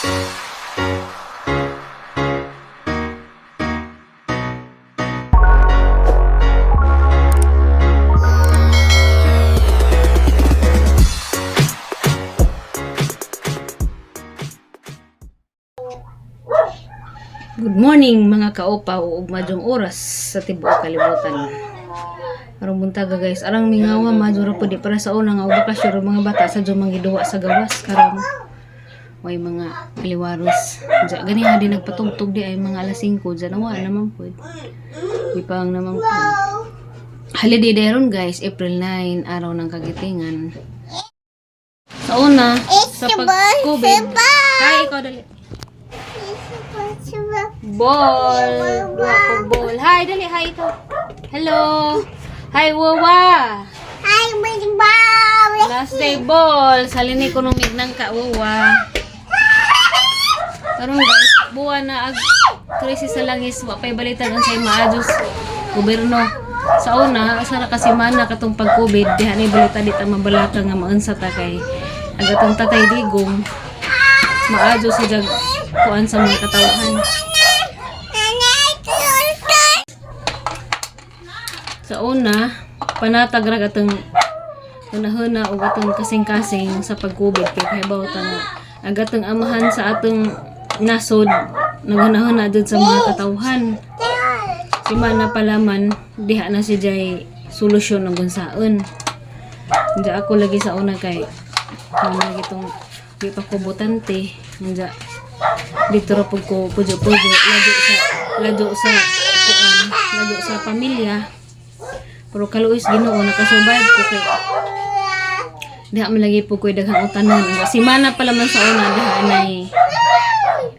Good morning mga kaopa ug madyong oras sa tibuok kalibutan. Arong buntaga guys, arang mingawa madyo ra pud para sa una nga bakasyon mga bata sa jumang giduwa sa gawas karon way mga kaliwaros. Ja gani ha din nagpatugtog di ay mga alas 5 ja nawa naman pud. Di pa ang naman pud. Holiday day ron guys, April 9, araw ng kagitingan. Sa una, sa pag-COVID. Hi, ikaw dali. Ball. Ball. Hi, dali. Hi, ito. Hello. Hi, Wawa. Hi, Big Ball. Last day ball. Salini ko nung mignang ka, Wawa. Karon guys, buwan na ag krisis sa langis. Wapay balitan ang say maadjos gobyerno. Sa una, sa nakasimana katong pag-COVID, diha ni balita dita mabalaka nga maunsa ta kay agatong tatay digong maadjos sa jag kuan sa mga katawhan. Sa una, panatag ra atong hunahuna o atong kasing-kasing sa pag-COVID kay kahibaw ta nga agatong amahan sa atong nasod naghunahuna jud sa mga katawhan. Si mana palaman diha na si jay solusyon ng gunsaon. Diya ako lagi sa una kay mga gitong di pa ko botante nga dito ra pud ko pujo-pujo lado sa kuan lado sa pamilya. Pero kaluoy Ginoo nakasurvive ko kay diha man lagi po koy daghang utanon. Si mana pala man sa una diha nay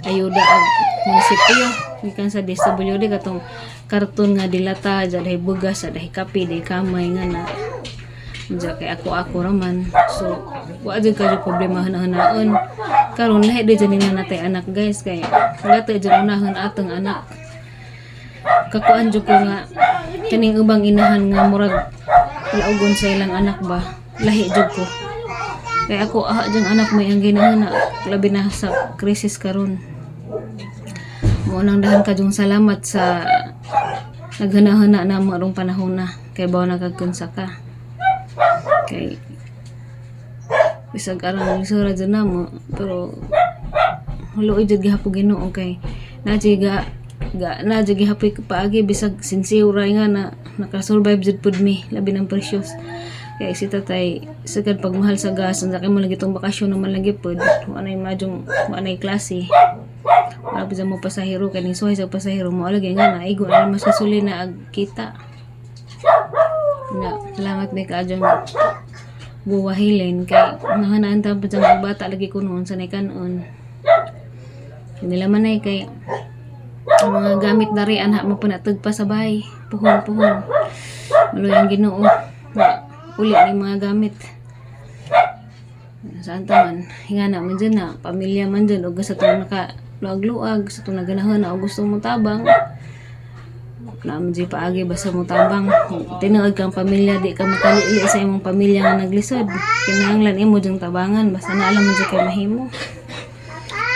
ayuda ag munisipyo gikan sa DSWD katong karton nga dilata dahi bugas dahi kape dahi kamay nga na diya kay ako raman. So wa jud ka problema hanaon karon lahi di jud na natay anak guys kay gato jud unahon atong anak. Kakuan jud ko nga kaning ubang inahan nga murag laugon sa ilang anak ba lahi jud ko kay ako jang anak mo ang ginahana labi na sa krisis karon. Mo nang dahan kadung salamat sa naghanahana na mo arong panahon na kay bawo nagkagkunsa ka kay bisag arang sura jud na mo pero huloy jud gihapon Ginoo kay najiga gihapoy paagi bisag sinsiuray nga na nakasurvive jud pud mi labi ng precious kay si tatay sagad pagmahal sa gas ang mo lagi tong bakasyon naman lagi pud anay madyong anay klase wala pa mo pasahero kay ning suhay sa pasahero mo lagi nga na igo na mas kasuli na ag kita na salamat may kaadjang buwahilin kay nahanaan ta pud sa bata lagi kunon sa kanon nila man ay kay ang mga gamit dari anak mo panatag pa sa bahay puhon maluy ang Ginoo uli ni mga gamit saan taman hingana man dyan na pamilya man dyan o sa itong nakaluag-luag sa itong naganahon na o gusto mo tabang naman dyan paagi basta mo tabang tinuod kang pamilya di ka makalili sa imong pamilya nga naglisod kinahanglan imo dyan tabangan basta naalam mo dyan kay mahimo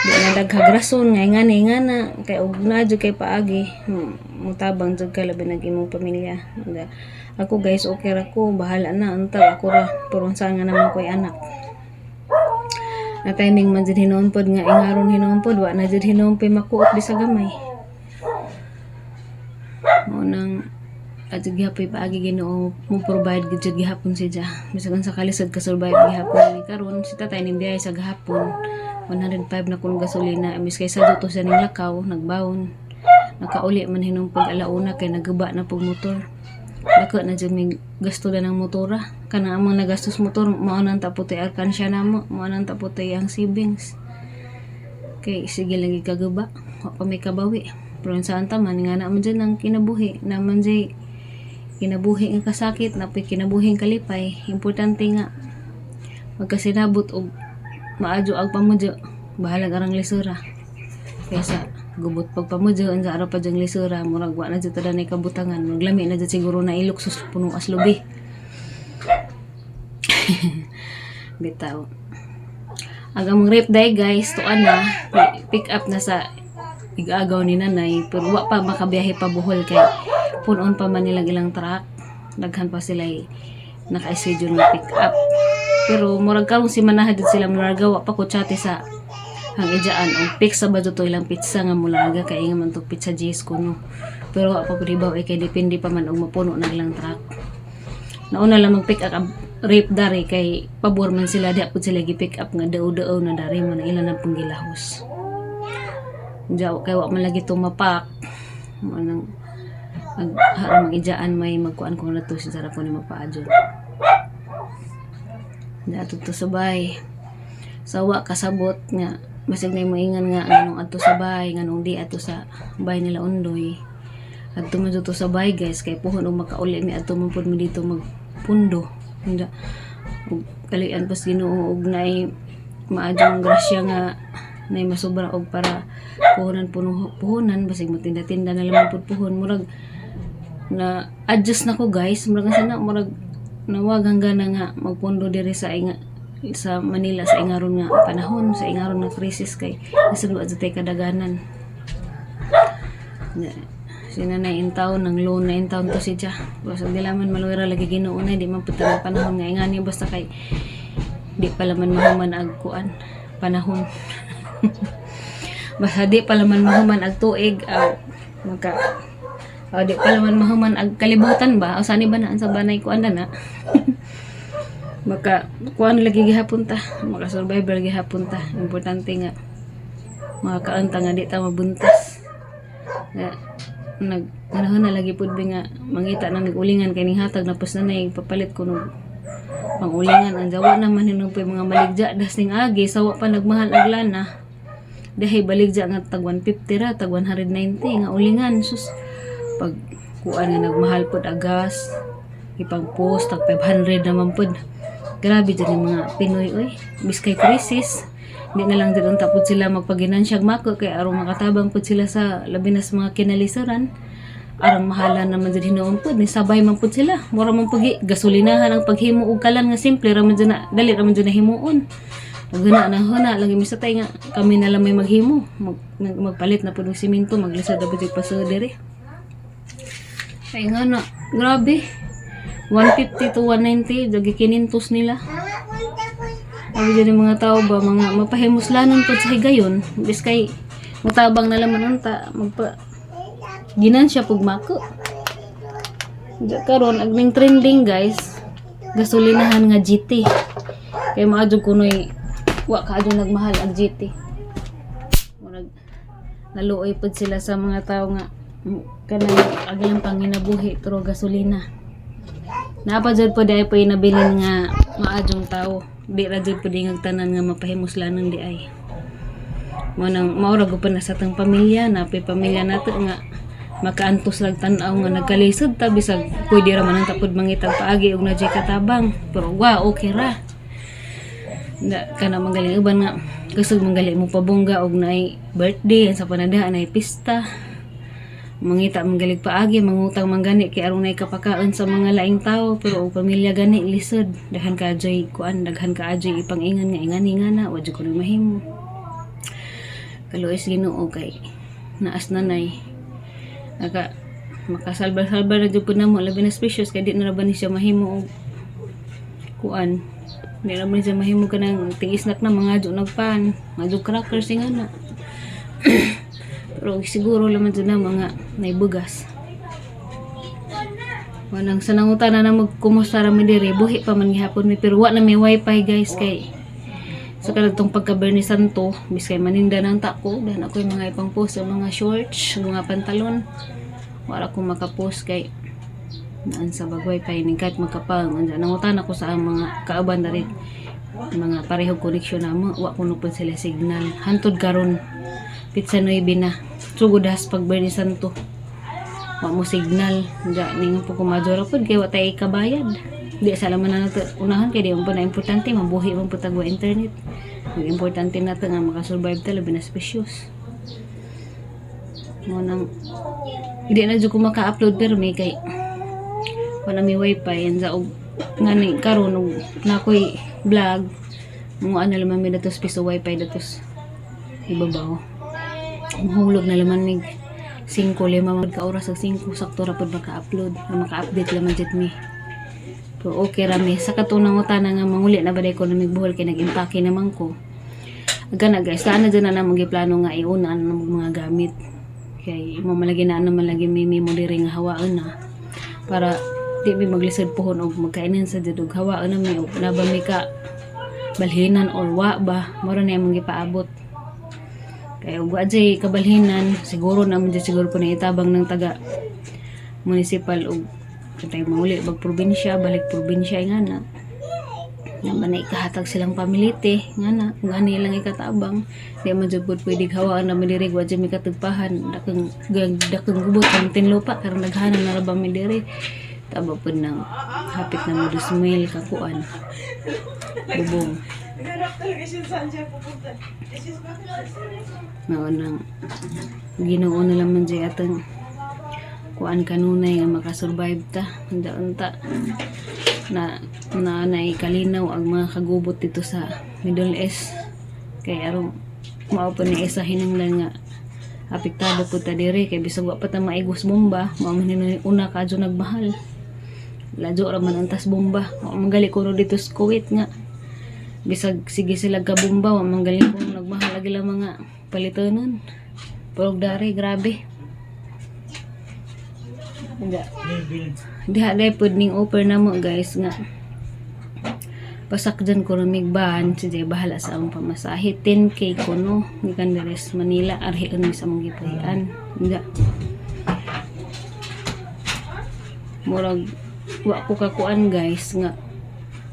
di na daghag rason nga na kay og na jud kay paagi mutabang jud ka labi nag imong pamilya. Ako guys okay ra ko bahala na unta ako ra puron sa nga naman ko'y anak na timing man jud hinuon pod nga ingaron hinuon pod wa na jud hinuon pay makuot di sa gamay mo nang adjud gihapoy paagi Ginoo mo provide gid gihapon siya bisan sa kalisod ka survive gihapon ni karon si tatay ning biyahe sa gahapon 105 na kung gasolina imbis kay sa duto sa ning lakaw nagbawon nakauli man hinumpog alauna kay naguba na pug motor dako na jud may gasto na ng motora kana among nagastos motor mao nang taputi arkansya namo mao nang taputi ang savings kay sige lagi kaguba wa pa may kabawi pero saan ta man nga na man dyan ang kinabuhi naman jay kinabuhi ang kasakit na kinabuhi ang kalipay importante nga magkasinabot og maadyo ag pamudyo bahalag arang lisura kaysa gubot pag pamudyo ang araw pa dyang lisura murag wa na jud tada nay kabutangan maglami na jud siguro na ilok sus punong aslubi bitaw agang rape day guys, tuan na pick up na sa igagaw ni nanay, pero wa pa makabiyahe pa Bohol kay punon pa man nilang ilang truck, daghan pa sila naka-schedule na pick up. Pero murag karong si manahad sila muragawa pa ko chati sa ang ijaan ang fix sa badto to ilang pizza nga mulaga kay nga man to pizza J's kuno. Pero wa pa pribaw kay depende pa man og mapuno na ilang truck. Nauna lang mag-pick up rape dari kay pabor man sila di apud sila gi-pick up nga daw-daw na dari man ilan na pong gilahos. Diyaw kay wa man lagi tumapak. Manang harang mag-ijaan may magkuan ko na to si sarap ko ni mapaadyon. Dato to sabay. Sawa kasabot nga basig na moingan nga anong adto sa bay nganong di adto sa bay nila Undoy. Adto man to sa bay guys kay puhon og makauli mi adto man pud mi dito magpundo. Handa og kalian pas Ginoo og naay maadjong grasya nga nay masobra og para puhunan basig matinda-tinda na lamang pud puhon murag na adjust na ko guys murag sana murag nawag hanggang na nga magpundo diri sa Manila sa ingaron nga panahon sa ingaron nga krisis kay nasulod sa kadaganan. Sinanay in town ng loan na in town to siya. Basta di laman maluwera lagi Ginoo na di man puta panahon nga ingani basta kay di pala man mahuman ag kuan panahon. Basta di pala man mahuman ag tuig di pala man mahuman ag kalibutan ba o sani ba na sa banay kuan na maka kuan lagi gihapon ta maka survivor gihapon ta importante nga makakaanta nga di ta mabuntas naganahan na lagi pud nga mangita na nag-ulingan kay ning hatag napos na nay papalit ko no pangulingan ang jawa naman hinung mga maligja das ning agi sawa pa nagmahal og lana dahay baligja nga tag 150 ra tag 190 nga ulingan sus pag kuan nga nagmahal pud agas ipang post tag 500 naman pud. Grabe dyan yung mga Pinoy, oy. Biskay krisis. Hindi na lang dyan tapos sila magpaginansyag mako kay arong makatabang po sila sa labinas mga kinalisaran. Arang mahala naman dyan hinoon po. Nisabay man po sila. Mura man po gasolinahan ang paghimo og kalan nga simple. Raman dyan na, dali raman dyan na himuon. Naghuna na huna. Lagi misatay nga kami na lang may maghimo. Magpalit na po ng siminto. Maglisad na po dyan pasodere. Ay nga na. Grabe. 150 to 190 dagi kinintos nila. Abi dyan mga tao ba mga mapahimuslanon po sa higayon biskay mutabang na laman unta ginan siya pug mako. Karon agning trending guys gasolinahan nga GT kay maadyo kunoy wa kaadyo nagmahal ang GT. Murag naluoy pud sila sa mga tao nga kanang agilang panginabuhi pero gasolina. Napadjud po dahil po inabilin nga maadyong tao. Di ra jud po di ngagtanan nga mapahimuslanon di ay. Maura ko pa na sa tang pamilya, napay pamilya nato nga makaantos lang tanaw nga nagkalisod ta bisag pwede ra man ang tapod mangitag paagi og nadjay katabang. Pero okay ra. Kana magaling uban nga kusog manggali mo pabongga og naay birthday sa panadahan naay pista. Mangita manggalig paagi mangutang manggani kay aron nay kapakaon sa mga laing tao pero og pamilya gani lisod daghan ka ajoy kuan daghan ka ajoy ipangingan nga ingani ngana wa jud ko mahimo kaluoy Ginoo kay naas nanay makasalbar-salbar na jud pud namo labi na specious kay di na ba ni siya mahimo og kuan di na ba ni siya mahimo kanang tigisnak na mga adyo nagpan mga crackers ingana. Pero siguro laman dyan na mga naibugas. Wanang sanangutan na magkumusta rami diri. Buhi pa man gihapon mi. Pero wa na may wifi guys kay sa kanagtong pagka-Bernie Santo. Biskay maninda ng tako. Dahil ako yung mga ipang post. Mga shorts, mga pantalon. Wala akong makapost kay naan sa bag wifi. Kahit magkapang. Nangutan ako sa mga kaaban na rin. Mga parehong connection na mo. Wa ko nupon sila signal. Hantod karon Pizza 9 na. Sugudas pag Bernie Santo. Wa mo signal. Diya, ning po kumadura po. Kaya wa tayo kabayad. Di sa laman na nato unahan. Kaya di mo po na importante. Mabuhi mo po tagwa internet. Ang importante nato nga makasurvive tala. Binaspecious. Mo nang hindi na dyan ko maka-upload pero may kay wala may wifi. Yan sa nga ni karon na ako'y vlog. Mga ano laman may datos piso wifi datos ibabaw. Mahulog na laman mig 5 5 ka oras sa 5 sakto ra pud maka-upload maka-update laman jud mi. Pero okay ra mi sa katunang utana nga manguli na baday ko na migbuhol kay nag-impake naman ko. Aga na guys, sana dyan na namang plano nga iuna na mga gamit. Kay mamalagi na naman lagi may mo diri nga hawaan na para di mi maglisod pohon og magkainin sa jud og hawaan na mi og naba mi ka balhinan or wa ba moro na imong gipaabot. Kaya ug wa jay kabalhinan siguro naman jud siguro ko na itabang ng taga municipal og katay mauli bag probinsya balik probinsya nga na naman na ikahatag silang pamilite nga na gani lang ikatabang di man jud pud pwede hawaan na diri wa jay mi katugpahan dakeng gubot ang tinlupa karon naghanan na ra ba mi diri taba pud nang hapit na mo 2,000 ka kuan bubong mao nang Ginoo na lang man jay atong kuan kanunay nga makasurvive ta unta na kalinaw ang mga kagubot dito sa Middle East kay aron mao pa ni isa hinungdan nga apektado pud ta diri kay bisag wa pa ta maigos bomba mao man una kadyo nagmahal ladyo ra man antas bomba mao manggali kuno dito sa Kuwait nga bisag sige sila ka bomba wa manggali kuno nagmahal lagi lang mga palitonon pero dari grabe diha day pud ning offer namo guys nga pasakdan ko na migban sige bahala sa among pamasahe 10k kuno gikan diri sa Manila arhion mi sa among gipahian nga murag wa ko kakuan guys nga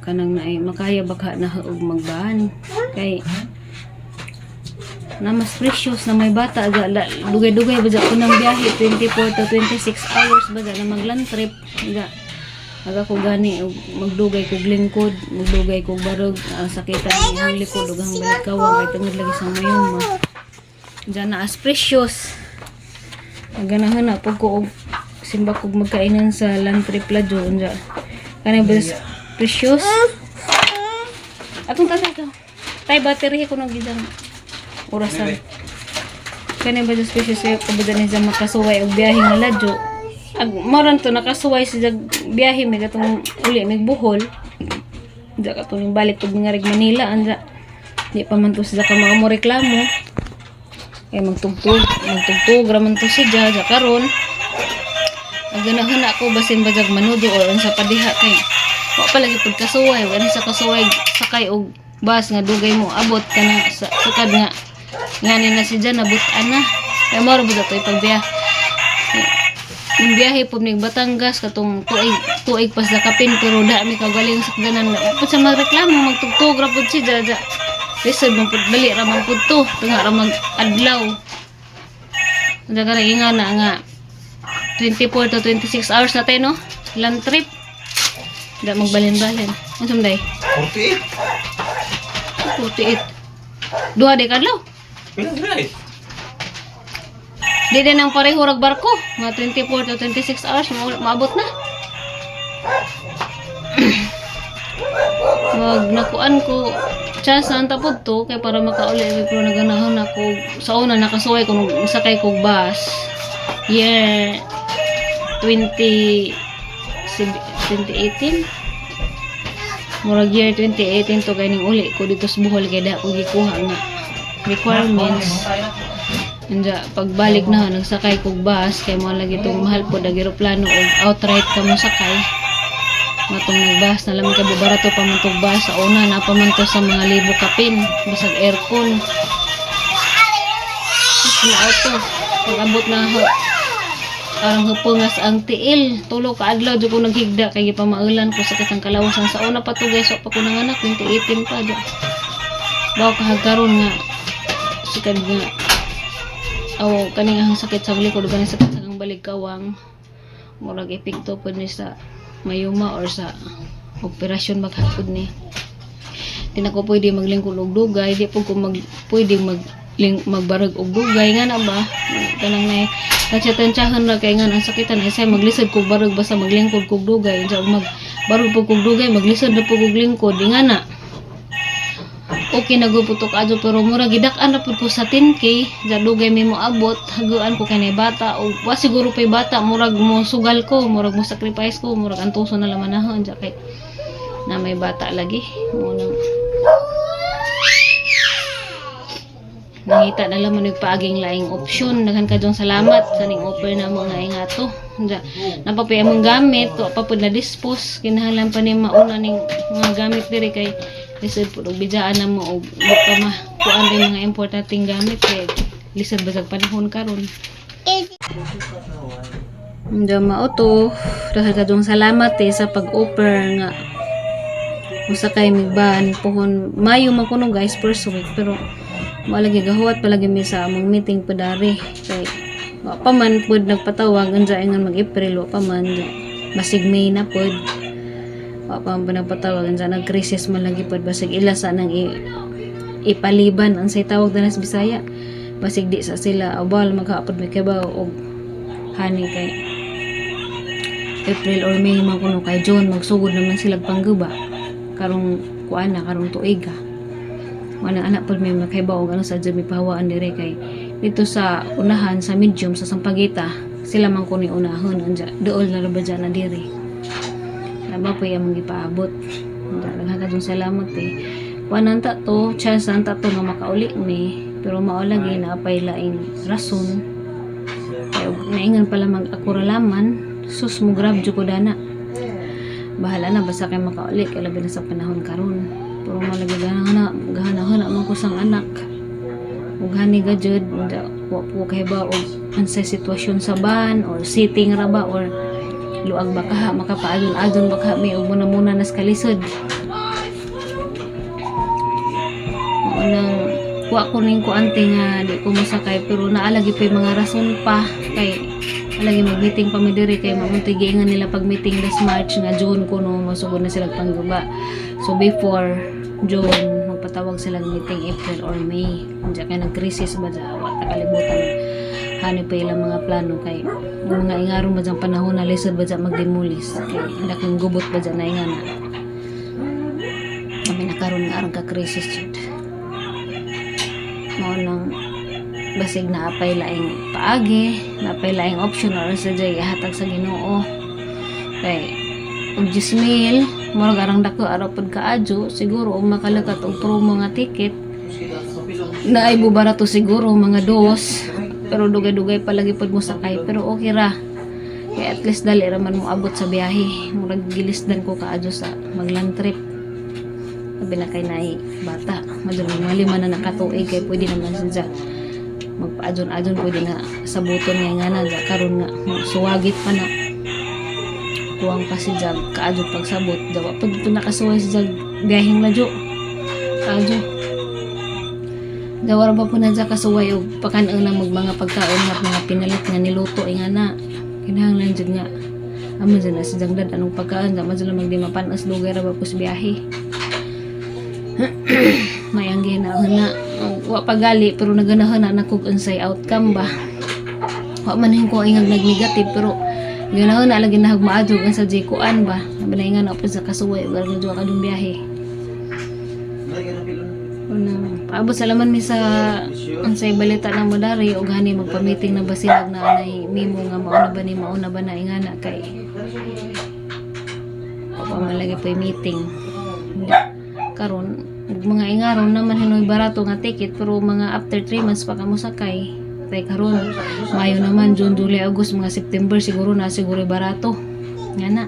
kanang naay makaya baka na og magban kay na mas precious na may bata aga dugay-dugay ba ko nang biyahe 24 to 26 hours ba na magland trip aga ko gani magdugay kog lingkod magdugay kog barog sakitan ni ang likod ug ang balik kawa kay tungod lagi sa mayon mo diyan na as precious ganahan na pag ko og simba kog magkainan sa land trip ladyo unja kanang precious atong tatay tay battery ko nang gidang orasan kanang ba precious ay kabudan ni sa makasuway og biyahe nga ladyo ag moran to nakasuway sa biyahe may gatong uli may buhol da katong balik pag nga reg Manila anja di pa man to sa ka mo reklamo kay magtugtog raman to si Jaja karon ang ganahan ako basin bajag manudo or unsa pa diha kay wa pa lagi pud kasuway wa sa kasuway sakay og bus nga dugay mo abot kana sa sukad nga ngani na si Jan nabut ana kay maro bud to pagbiyahe yung biyahe po ning Batangas katong tuig pas dakapin pero da mi kagaling sa ganan pud sa magreklamo magtugtog ra pud si Jaja lisod man pud bali ra man pud to tunga ra mag adlaw daga ra ingana nga 24 to 26 hours na tayo no land trip da magbalin-balin unsam day 48 duha de kadlaw di din ang pareho rag barko mga 24 to 26 hours maabot na wag nakuan ko chance na tapod to kay para makauli pero naganahon ako sa una nakasuway ko sakay kog bus year 2018 murag year 2018 to kay ning uli ko dito sa Bohol kay da ko gikuha nga requirements anja pagbalik na nagsakay kog bus kay mo lagi tong mahal po dag eroplano og outright ka mo sakay matong nagbas na lang ka barato pa man tog bus sa una na pa man to sa mga libo kapin bisag aircon na auto pag-abot na ho arang hupungas ang tiil tulo ka adlaw jud ko naghigda kay gipamaulan ko sa katang kalawasan sa una pa to guys wa pa ko nanganak 2018 pa da bawo ka hagkaron nga sikad nga kaning ang sakit sa likod ganing sakit sa balik kawang murag epekto pud ni sa mayuma or sa operasyon maghapod ni di na ko pwede maglingkod og dugay di po ko pwede magbarag og dugay nga na ba kanang nay tansyahan ra kay nga ang sakitan ay say maglisod kog barag basta maglingkod kog dugay unsa magbarog pug kog dugay maglisod na pug og lingkod di nga na okay naguputok adto pero mura gidak-an ra pud ko sa 10K dugay mi mo abot haguan ko kanay bata o wa siguro pay bata murag mo sugal ko murag mo sacrifice ko murag antuso na laman nahon ja kay na may bata lagi mo nang nangita na lamang nagpaaging laing opsyon daghan kadtong salamat sa ning offer na mga ingato ja napapay among gamit wa pa pud na dispose kinahanglan pa ni mauna ning mga gamit diri kay lisod pud og bidyaan na mo og di pa ma kuan rin mga importanteng gamit kay lisod ba sa panahon karon ja mao to daghan kadtong salamat sa pag-offer nga usa kay migban pohon Mayo man kuno guys first week pero malagi gahuwat palagi mi sa among meeting padari kay wa pa man pud nagpatawag unsa ingon mag-April wa pa man basig May na pud wa pa man nagpatawag unsa nag-crisis man lagi pud basig ila sa nang ipaliban ang say tawag danas Bisaya basig di sa sila abal magkaapod mi kabaw og hani kay April or May man kuno kay June magsugod naman sila pangguba karong kuan na karong tuiga wala anak pud may makaibaw ano sa dyan may pahawaan dire kay dito sa unahan sa medium sa Sampaguita sila man ko ni unahon anja dool na ba dyan na dire laba pa yung mga ipaabot nagkakadong salamat wananta to chance nanta to nga makauli ni pero maulagi na apay laing rason kay naingan pala mag-akuralaman sus mo grab jud ko dana bahala na basta kay makauli kay labi na sa panahon karon pero malagi gahana man ko sang anak ug hani gajud wa po kay ba og unsay sitwasyon sa ban or sitting ra ba or luag ba ka makapaadon-adon ba ka may ug muna nas kalisod unang wa ko ning kuante nga di ko mosakay pero naalagi pa mga rason pa kay lagi mag-meeting pa mi diri kay mamuntigingan nila pag meeting this March nga June kuno masugod na sila pangguba so before June magpatawag sila ng meeting April or May unsa kay nag-crisis ba sa wa ta kalibutan hani pa ilang mga plano kay mga ingaron ba jang panahon na lisod ba jang magdemolis kay dakong gubot ba jang naingana kami nakaroon nga aron ka crisis jud mao nang basig na apay laing paagi na apay laing option or sa jay hatag sa Ginoo kay og 10,000 murag arang dako araw pud kaadyo siguro og makalakat og promo nga ticket na ay bubarato siguro mga 2 pero dugay-dugay palagi pud mo sakay pero okay ra kay at least dali ra man mo abot sa biyahe murag gilisdan ko kaadyo sa magland trip sabi na kay naay bata madulong lima na nakatuig kay pwede naman siya magpaadon-adon pwede na sa buton nga na karon nga suwagit pa na tuwang pa si Jag kaadyo pagsabot daw pag nakasuway si Jag biyaheng ladyo kaadyo dawar ba po na Jag kasuway og pakan-ang na mga pagkaon nga mga pinalit nga niluto nga na kinahanglan jud nga amo dyan na si Jag dad anong pagkaon nga madula magdi mapanas dugay ra ba po si biyahe mayang ginahon na wa pagali pero naganahan na kog unsay outcome ba wa man hin ko ingag nag-negative pero ganahan na lagi na hagmaadog ang sa jikuan ba nabinaingan na po sa kasuway wala na duwa kadong biyahe paabot sa laman mi sa unsay balita na mo dari og hani magpa-meeting na basilag na anay mimo nga mauna ba na ingana kay pa malagi pa meeting karon mga ingaron naman hinoy barato nga ticket pero mga after 3 months pa kamo sakay kay karon Mayo naman June July August mga September siguro barato nga na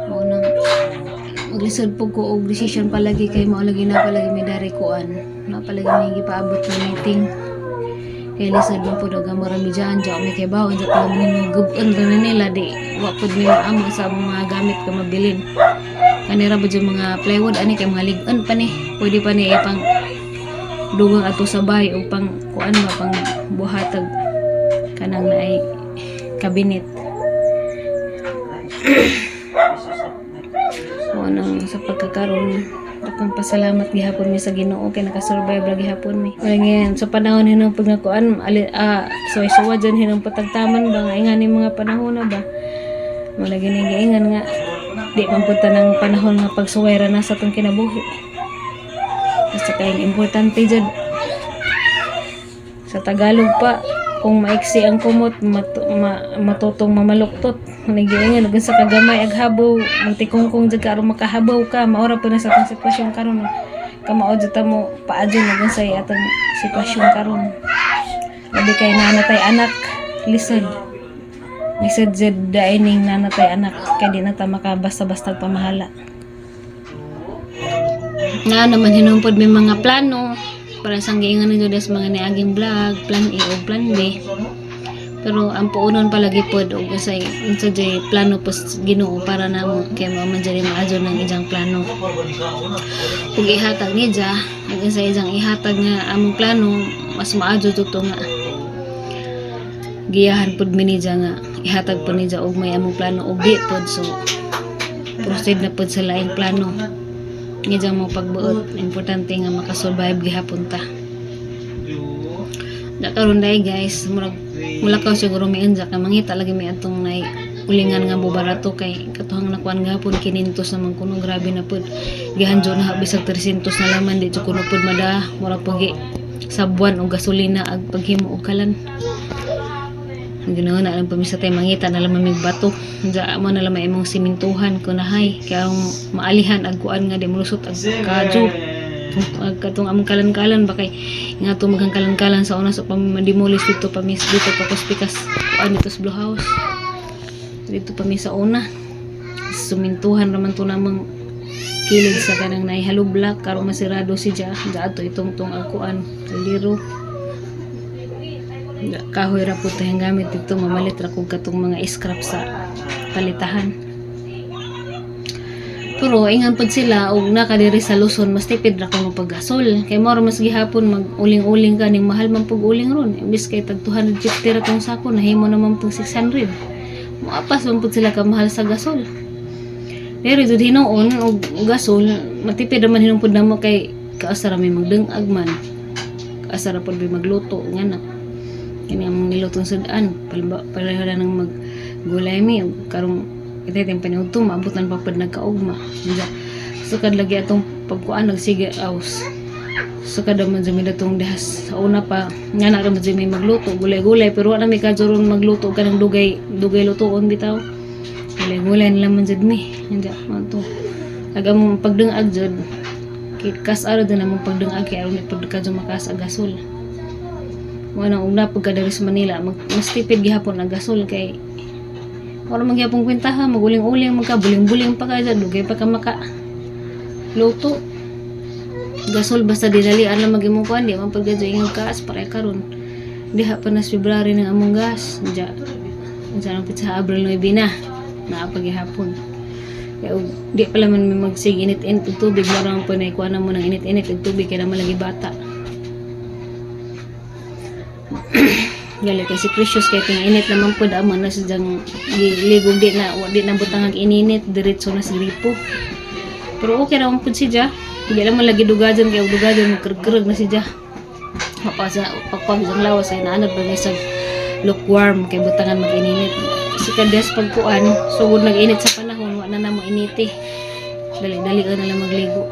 mo nang maglisod po ko og decision palagi kay mao lagi na palagi may dari kuan na palagi may gipaabot na meeting kay lisod man po daw marami dyan may kay bawo dyan pala manino gubon na nila di wa pud mi maamo sa mga gamit ka mabilin kanira ba dyan mga plywood ani kay mga ligon pa ni pwede pa ni ipang dugang ato sa bahay o pang kuan ba pang buhatag kanang naay kabinet o nang sa pagkakaroon akong pasalamat gihapon mi sa Ginoo kay nakasurvive ra gihapon mi wala ngayon sa panahon hinang pagnakuan suway-suwa dyan hinang patagtaman ba nga ingani mga panahon na ba wala gini giingan nga di man punta ng panahon nga pagsuway ra na sa itong kinabuhi Sa kayong importante dyan. Sa Tagalog pa, kung maiksi ang kumot, matutong mamaluktot. Manigiingan, huwag sa kagamay, aghabaw, magtikongkong dyan ka, aron makahabaw ka, maura po na sa atong sitwasyon karon. Kamaod dyan mo, paadyon, huwag sa atong sitwasyon karon. Labi kay nanatay anak, lisod. Lisod dyan daining nanatay anak, kaya di na ta makabasta-basta pamahala. Na naman hinumpod may mga plano, para sa giingan nito des mga niaging vlog, plan A o plan B. Pero ang puunon palagi pod og say unsa jay plano pos Ginoo para namo kay mao man jay maadyo ng ijang plano. Ug ihatag ni Dia, ang sa ijang ihatag nga among plano mas maadyo tuto nga. Giyahan pod mi ni Dia nga ihatag pod ni Dia og may among plano og di pod so proceed na pod sa laing plano. Nga dyan mo pagbuot, importante nga makasurvive gihapon ta. Karon day guys, mula ka siguro may anja ka mangita lagi may atong nay ulingan nga bubarato kay katuhang nakuan gahapon kinintos naman kuno grabe na pud. Gihanjo na bisag 300 na laman di kuno pud mada murag pagi sabuan og gasolina ag paghimo og kalan. Ginawa na lang pamisa tayo mangita na lamang may bato. Diyan mo na lamang imong simintuhan ko na hay. Kaya maalihan agkuan nga di mulusot ag kadyo. Katong among kalan-kalan bakay nga ito maghang kalan-kalan sa una so pamadimulis dito pamis dito pakuspikas kuan dito sa blue house. Dito pamis sa una. Sumintuhan raman to namang kilid sa kanang naihalublak karong masirado si Dia. Diyan ito itong agkuan liro. Kahoy ra po tayong gamit dito mamalit ra kog katong mga scrap sa palitahan. Pero ingan pod sila og nakadiri sa Luzon mas tipid ra ko paggasol kay mao mas gihapon mag-uling-uling ka ning mahal man pug uling ron imbis kay tag 250 ra tong sako nahimo naman pug 600. Moapas man pud sila ka mahal sa gasol. Pero jud hinuon og gasol matipid ra man hinuon pud namo kay kaasa ra may magdengag man. Kaasa ra pud may magluto nga na. Kini ang nilutong sudaan palihara nang maggulay mi karong ito yung paniudto maabutan pa pud nagkaugma sukad lagi atong pagkuan nagsige aus sukad man jud datong dahas sa una pa nga na ra man jud may magluto gulay-gulay pero wala mi kadyoron magluto kanang dugay lutoon bitaw gulay-gulay nila man jud mi nya man to agam pagdengag jud kas ara din among pagdengag kay aron pud kadyo makas gasol. Wala una pagka dari sa Manila mas tipid gihapon ang gasol kay wala magyapong kwentaha maguling-uling magkabuling-buling pa kaya dugay pa ka maka luto gasol basta dinalian lang magimong kuan di man paggadyo ingong kaas para karon diha pa nas February ng among gas diya ang pizza Abril 9 na paghihapon kaya di pala man may magsig init-init og tubig marang po na ikuha na mo ng init-init og tubig kaya naman lagi bata. Gali kasi precious kay ting init naman pud amo na sadyang giligog di na butang ang ininit diretso na sa gripo. Pero okay ra man pud si Dia. Di naman lagi dugajan kay dugajan magkrug na si Dia. Mapasa pagpag sang lawas ay naanad ba sa lukewarm kay butangan mag-ininit. Si kadas pagkuan sugod nag-init sa panahon wa na namo initi. Dali-dali ka na lang magligo.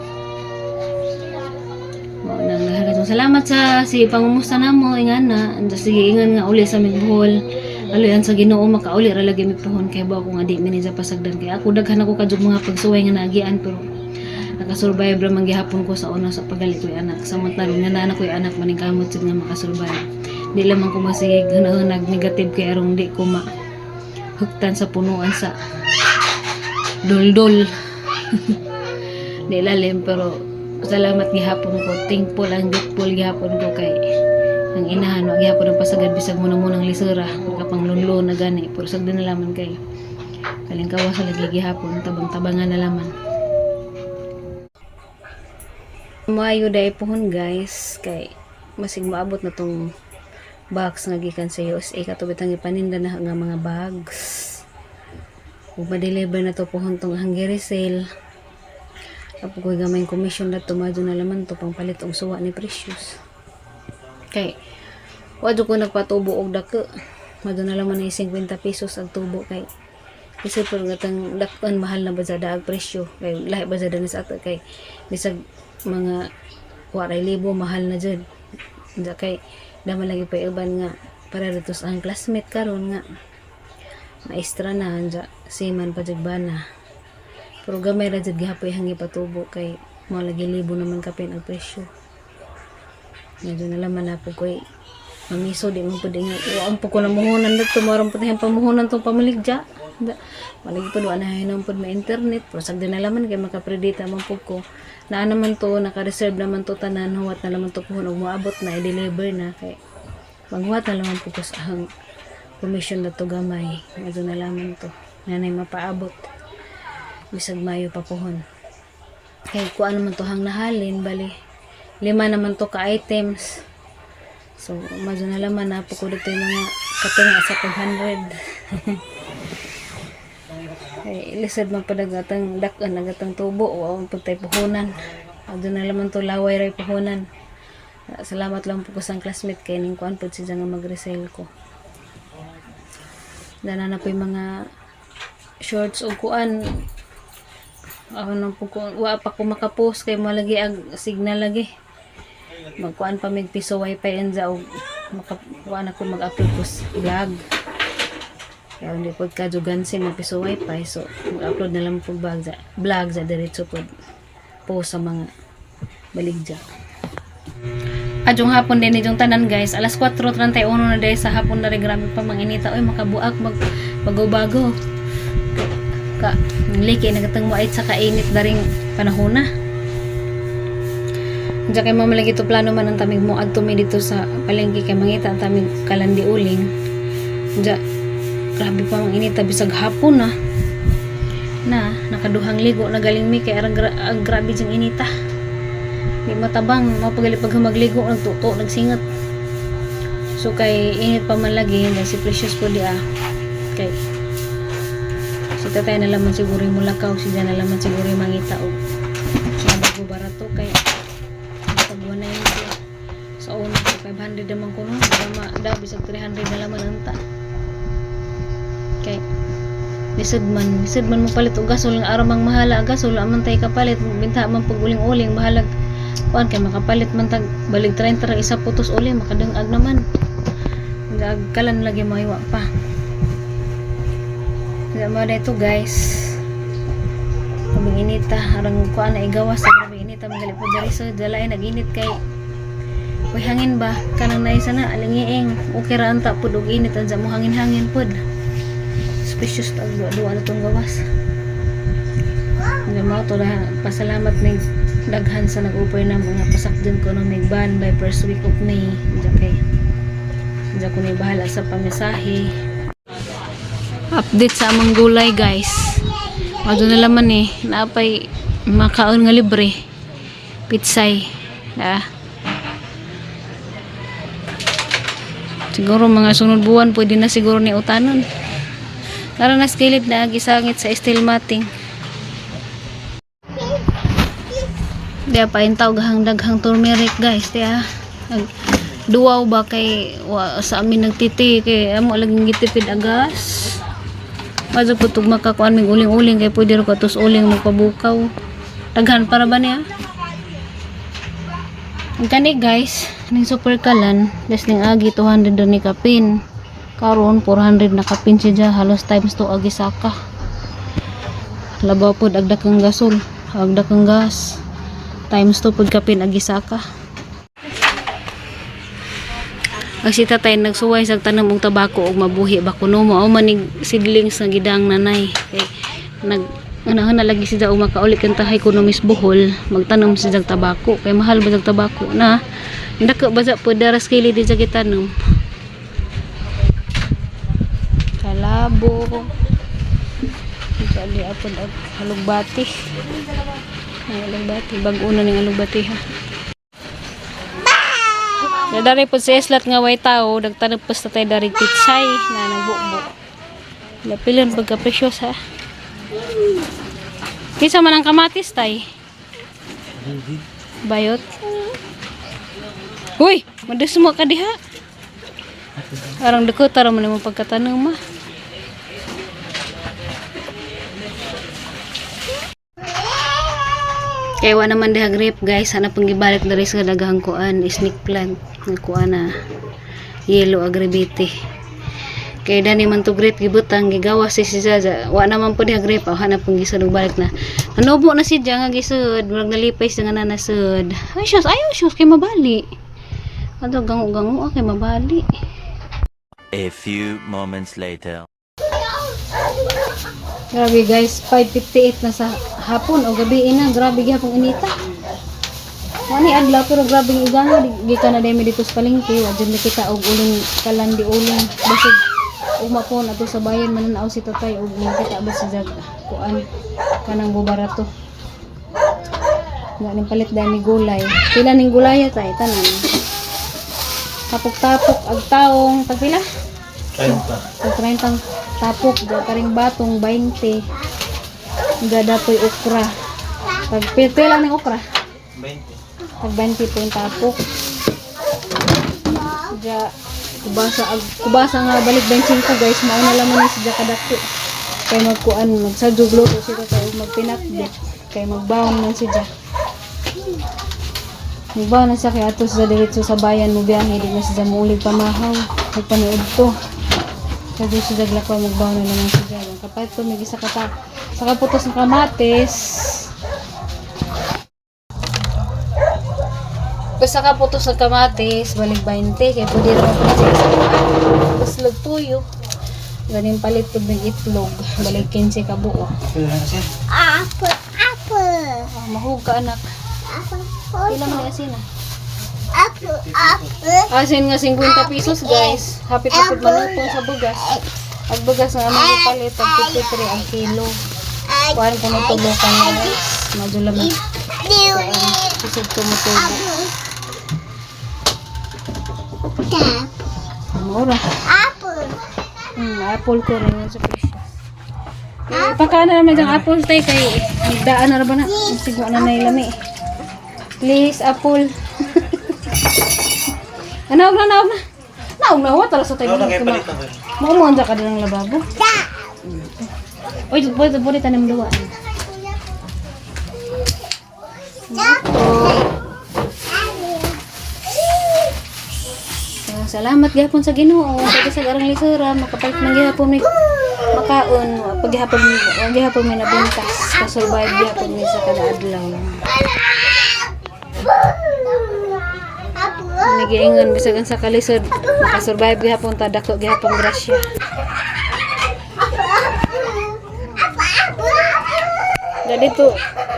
Salamat sa si pangumusta namo ingan na anda sige ingan nga uli sa Migbohol aluyan sa Ginoo makauli ra lagi mi pohon kay ba ako nga di minisa pasagdan kay ako daghan ako kadug mga pagsuway nga naagian pero nakasurvive ra man gihapon ko sa una sa pagalit ko'y anak samantala nga naanak ko'y anak maning kamot jud nga makasurvive di lamang ko masige hunahunag negative kay arong di ko huktan sa punuan sa dol-dol di lalim pero salamat gihapon ko thankful ang grateful gihapon ko kay ang inahan wag gihapon ang pasagad bisag munang lisura makapanglunlo na gani pero sagdi na laman kay kalingkawa sa lagi gihapon tabang-tabangan na laman maayo day pohon guys kay masig maabot na tong box nga gikan sa USA katubit ang ipaninda na nga mga bags ug ma-deliver na to pohon tong Hungary sale. Apo ko gamay commission na tumadyo na laman to pangpalit og suwa ni Precious. Kay wadyo ko nagpatubo og dako. Madyo na laman ni 50 pesos ang tubo kay kasi pero gatang dakon mahal na ba sa daag presyo kay lahi ba sa danis ato kay bisag mga 4,000 mahal na jud. Unya kay dama lagi pa uban nga para dito sa ang classmate karon nga maestra na anja siman pa jud bana. Pero gamay ra jud gihapoy hangi patubo kay mo lagi libo naman kapin ang presyo. Medyo nalaman na po ko'y mamiso di mo pwede nga uwang po ko na muhunan dito marang po tayong pamuhunan itong pamaligya malagi pa doon na hinang po may internet pero sagdi nalaman kay makapredita man po ko na naman to naka-reserve naman to tanan huwat na naman to po huwag moabot na i-deliver na kay maghuwat na naman po ko sa ang commission na to gamay medyo nalaman to nanay mapaabot bisag Mayo pa pohon kay kuan naman to hang nahalin bali 5 naman to ka items. So, medyo nalaman na po ko dito yung mga katunga sa 500. Ay, ilisad man pa nagatang dakan, nagatang tubo, o ang pagtay puhunan. Medyo nalaman to laway ray puhunan. Salamat lang po ko sa classmate kay ning kuan po siya nga mag-resell ko. Dana na po yung mga shorts o kuan. Ano po ko, wa pa ko makapost kay mo lagi ag signal lagi. Magkuan pa mig piso wifi enza og makakuan ako mag-upload ko vlog. Kaya hindi po kadugansin ng piso wifi so mag-upload na lang po vlog sa diretso po post sa mga baligya. Adjong hapon din itong tanan guys. Alas 4:31 na dahil sa hapon na rin grabe pa manginita. Oy makabuak bago-bago. Ka liki nagatang mo ay sa kainit daring panahon na. Diya kay mamalagi ito plano man ang tamig mo adto mi dito sa palengke kay mangita ang tamig kalandi uling. Diya grabe pa mang inita bisag hapon na nakaduhang ligo na galing mi kay grabe jing inita. Di matabang mapagali pag magligo nagtuto nagsingat. So kay init pa man lagi dahil si Precious po di kay si tatay na laman siguro yung mulakaw siya na laman siguro yung mangita o siya bago barato kay buwan na yun siya sa una ko 500 naman ko no daw bisag 300 na laman anta kay lisod man mo palit og gasol nga aramang mahala gasol amang tay kapalit binta man pag uling-uling bahalag kuan kay makapalit man tag balig 30 ra isa putos uli makadungag naman kalan lagi maiwa pa mo na ito guys kaming inita arang kuan na igawas sa grabe inita magali po dali so dalay naginit kay uy hangin ba kanang naisa na alingiing okay ra anta pud og init ansa mo hangin-hangin pud specious tag duwa na tong gawas nga mo to na pasalamat ning daghan sa nag-offer na mga pasakdon ko no may ban by first week of May diya ko ni bahala sa pamisahe. Update sa among gulay guys. Mado na laman naapay makaon nga libre. Pitsay. Siguro mga sunod buwan pwede na siguro ni utanon. Karon na skillet na gisangit sa steel matting. Dia pa intaw gahang daghang turmeric guys, dia. Duwaw ba kay sa amin nagtiti kay amo laging gitipid agas. Mazo putog makakuan mig uling-uling kay pwede ro katus uling magpabukaw. Daghan para ba niya? Ang kani guys, ning super kalan, less ning agi 200 ni kapin. Karon 400 na kapin siya halos times 2 agi saka. Labaw pud agdakang gasol, agdakang gas. Times 2 pud kapin agi saka. Ang si tatay nagsuway sa tanam og tabako og mabuhi ba kuno mo manig sidlings nga gidang nanay kay anahan na lagi siya og makauli kan tahay kuno mis buhol magtanom siya og tabako kay mahal ba og tabako na ndako baza pud daras kili di sa gitanom kalabo kali apod og halugbati bag-una ning halugbati ha. Dari po sa islat nga way tao, nagtanong po sa tayo dari pitsay na nagbubo. Lapilan pagka-precious ha. Kisa man ang kamatis tay. Bayot. Uy, madus mo ka diha. Arang deko tara man mo pagkatanong ma. Kaya wa naman diha grip guys, sana pang gibalik diri sa daghang kuan, snake plant nga kuan na yellow agribite. Kaya dani man to grip gibutang gigawas si Zaza. Wa naman po diha grip, hanap pang gisud balik na. Nanubo na si Jang nga gisud, murag nalipay sa nga nanasud. Ay sus, ayaw sus kay mabali. Ato gango-gango kay mabali. A few moments later. Grabe guys, 5:58 na sa hapon o gabi na, grabe gyapon inita. Wani adlaw pero grabe ang igana, di ka na demi dito sa palengke, wa jud kita og uling kalandi uling. Basig umapon ato sa bayan mananaw si tatay og makita ba si Jag kuan kanang bubarato. Nga ning palit dami gulay. Pila ning gulay tay tanan. Tapok-tapok ag taong tagpila? 30 tapok, karing batong 20. Gadapoy okra. Pila ng okra? 20. Pag 20 po yung tapok. Ja kubasa nga balik 25 guys, mao na laman ni si kadako. Kay magkuan, magsajog luto siya kay magpinakbit. Kay magbawon man si Ja. Magbaw na siya kay atos sa diretso sa bayan mo biyahe, di na siya muulig pamahaw. Ay panood to. Kasi siya daglakaw magbaw na naman siya. Kapag ito may isa kata sa kaputos ng kamatis. Basta kaputos ng kamatis, balik 20. Kaya pwede naman po siya sa kuhaan. Buslog tuyo. Galing palit po ng itlog. Balik 15 ka buo. Apple. Mahug ka anak. Apple. Ilang may asin ah? Apple. Asin nga 50 pesos guys. Hapit-hapit manupong sa bugas. Ang bugas nga aming palit ang 53 ang kilo. Kuhaan ko natulokan nga guys. Medyo lamang. Pisog tumutubo. Mura. Apple ko rin yan sa presyo. Pagkaan na naman yung apple tayo kay nagdaan na ba na? Sigwa na nailami. Please, apple. Naog na. Naog tala sa tayo. Maumuan ka din ng lababo. Uy, buti tanim luwa. Salamat gihapon sa Ginoo. Pagka sa garang lisura, makapalit man gihapon ni makaon. Gihapon may nabuntas. Kasurvive gihapon ni sa kada adlaw. Nagiingon bisagan sa kalisod. Makasurvive gihapon ta dako gihapon grasya.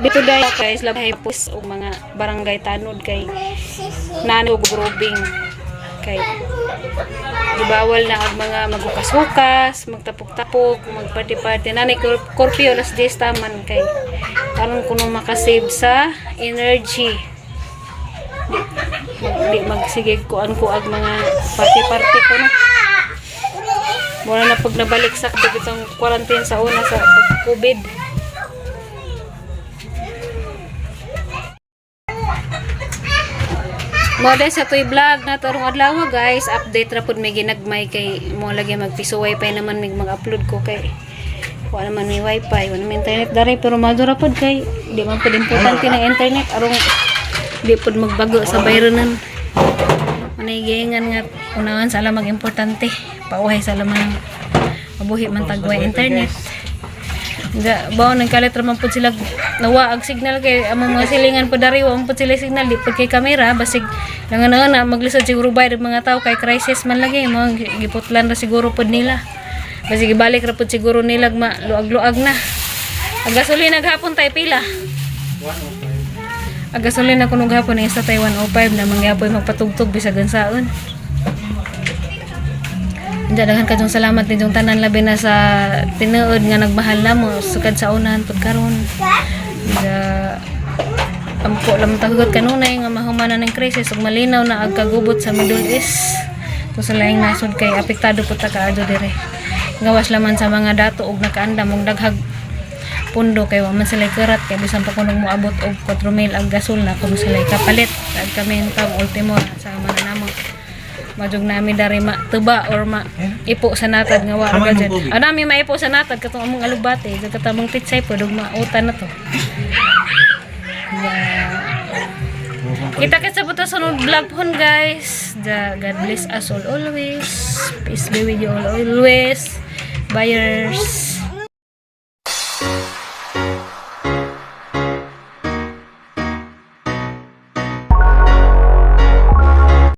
Dito dahil guys, labay pus o mga barangay tanod kay nanog grubing kay gibawal na ang mga maghukas-hukas, magtapok-tapok, magparty-party nanay curfew alas 10 taman kay karon kuno makasave sa energy di magsigig ko ang mga party-party ko na muna na pag nabalik sa itong quarantine sa una sa pag-COVID. Moday sa toy vlog na tarong adlaw guys, update ra pud may ginagmay kay mo lagi magpiso wifi naman mig mag-upload ko kay wala naman may wifi, wala may internet dari pero madura pud kay di man pud importante ng internet arong di pud magbago sa bayranan. Manay giingan nga unahan sa lamang importante, pauhay sa lamang mabuhi man tagway internet. Bawo nagkalit raman po sila nawaag signal kay among mga silingan po dari wa po sila signal di pud kay kamera basig langan na maglisod siguro bayad mga tao kay crisis man lagi mo giputlan ra siguro pud nila basig ibalik ra pud siguro nila luag-luag na. Ang gasolina gahapon tay pila 105 ang gasolina kuno gahapon isa tay 105 na mangyapoy magpatugtog bisag saon. Daghan kadtong salamat ninyong tanan labi na sa tinuod nga nagmahal na mo sukad sa unahan pud karon. Ampo lam tagot kanunay nga mahumanan ng krisis ug malinaw na ang kagubot sa Middle East. So sa laing nasod kay apektado pud ta kaadto dire. Gawas laman sa mga dato ug nakaandam og daghag pundo kay wa man sila kerat kay bisan pa kuno moabot og 4,000 ang gasol na kuno sila kapalit ag kami tam ultimo sa mananamo. Majug nami dari tuba or ipo sa natad nga wa ra dyan. Anami maipo sa natad katong among alubate, katong among titsay pod ug mautan na to. Kita kita sa puto sunod vlog po guys. God bless us all always. Peace be with you all always. Buyers.